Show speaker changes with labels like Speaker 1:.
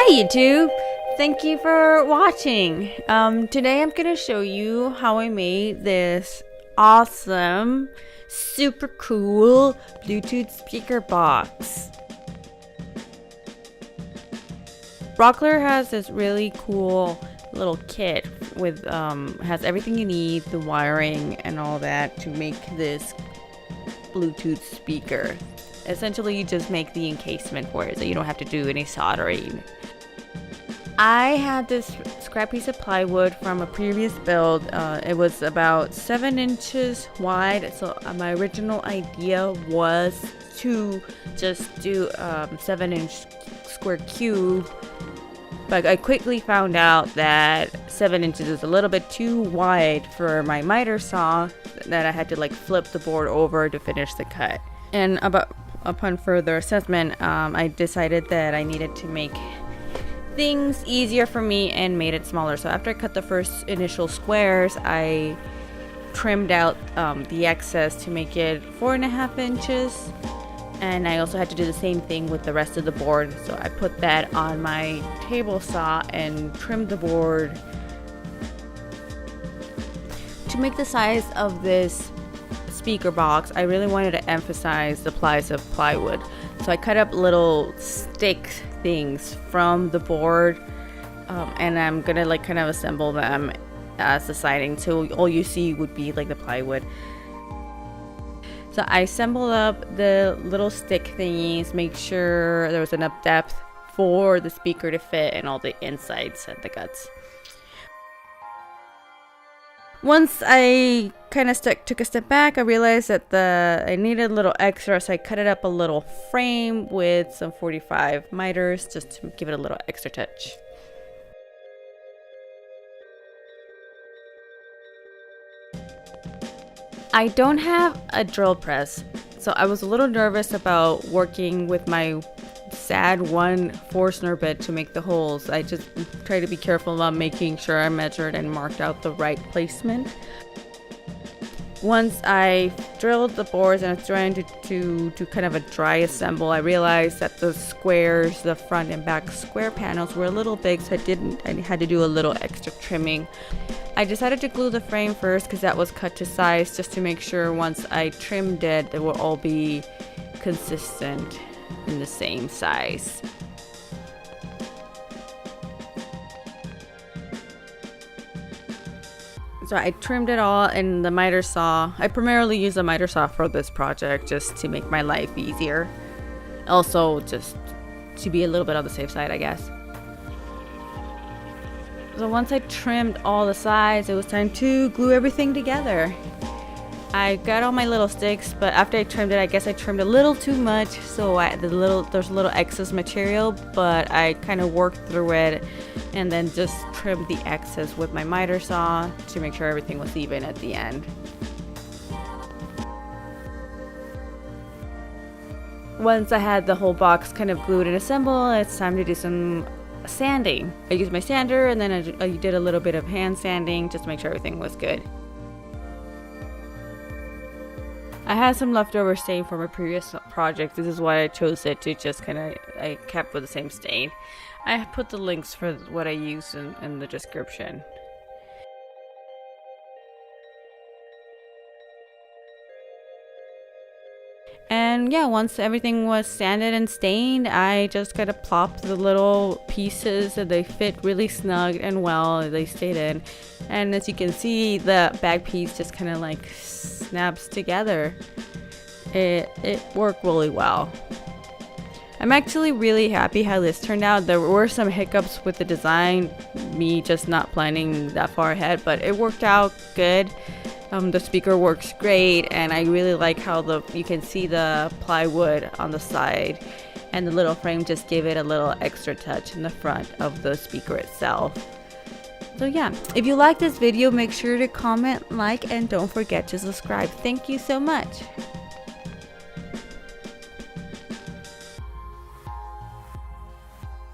Speaker 1: Hi YouTube! Thank you for watching. Today I'm gonna show you how I made this awesome, super cool Bluetooth speaker box. Rockler has this really cool little kit with has everything you need, the wiring and all that to make this Bluetooth speaker. Essentially, you just make the encasement for it so you don't have to do any soldering. I had this scrap piece of plywood from a previous build. It was about 7 inches wide, so my original idea was to just do 7-inch square cube, but I quickly found out that 7 inches is a little bit too wide for my miter saw, that I had to like flip the board over to finish the cut. And upon further assessment, I decided that I needed to make things easier for me and made it smaller. So after I cut the first initial squares, I trimmed out the excess to make it 4.5 inches, and I also had to do the same thing with the rest of the board. So I put that on my table saw and trimmed the board to make the size of this speaker box. I really wanted to emphasize the plies of plywood, so I cut up little stick things from the board, and I'm gonna like kind of assemble them as the siding, so all you see would be like the plywood. So I assembled up the little stick thingies, make sure there was enough depth for the speaker to fit and all the insides and the guts. Once I kind of took a step back, I realized that I needed a little extra, so I cut it up a little frame with some 45 miters just to give it a little extra touch. I don't have a drill press, so I was a little nervous about working with my sad 1 Forstner bit to make the holes. I just try to be careful about making sure I measured and marked out the right placement. Once I drilled the boards and I was trying to do kind of a dry assemble, I realized that the squares, the front and back square panels were a little big, so I had to do a little extra trimming. I decided to glue the frame first because that was cut to size, just to make sure once I trimmed it, they will all be consistent in the same size. So I trimmed it all in the miter saw. I primarily use a miter saw for this project just to make my life easier. Also just to be a little bit on the safe side, I guess. So once I trimmed all the sides, it was time to glue everything together. I got all my little sticks, but after I trimmed it, I guess I trimmed a little too much, so there's a little excess material, but I kind of worked through it and then just trimmed the excess with my miter saw to make sure everything was even at the end. Once I had the whole box kind of glued and assembled, it's time to do some sanding. I used my sander, and then I did a little bit of hand sanding just to make sure everything was good. I had some leftover stain from a previous project. This is why I chose it, to just I kept with the same stain. I put the links for what I used in the description. And yeah, once everything was sanded and stained, I just kind of plopped the little pieces, and they fit really snug and well. They stayed in. And as you can see, the back piece just kind of like snaps together. It worked really well. I'm actually really happy how this turned out. There were some hiccups with the design, me just not planning that far ahead, but it worked out good. The speaker works great, and I really like how you can see the plywood on the side, and the little frame just gave it a little extra touch in the front of the speaker itself. So yeah, if you like this video, make sure to comment, like, and don't forget to subscribe. Thank you so much.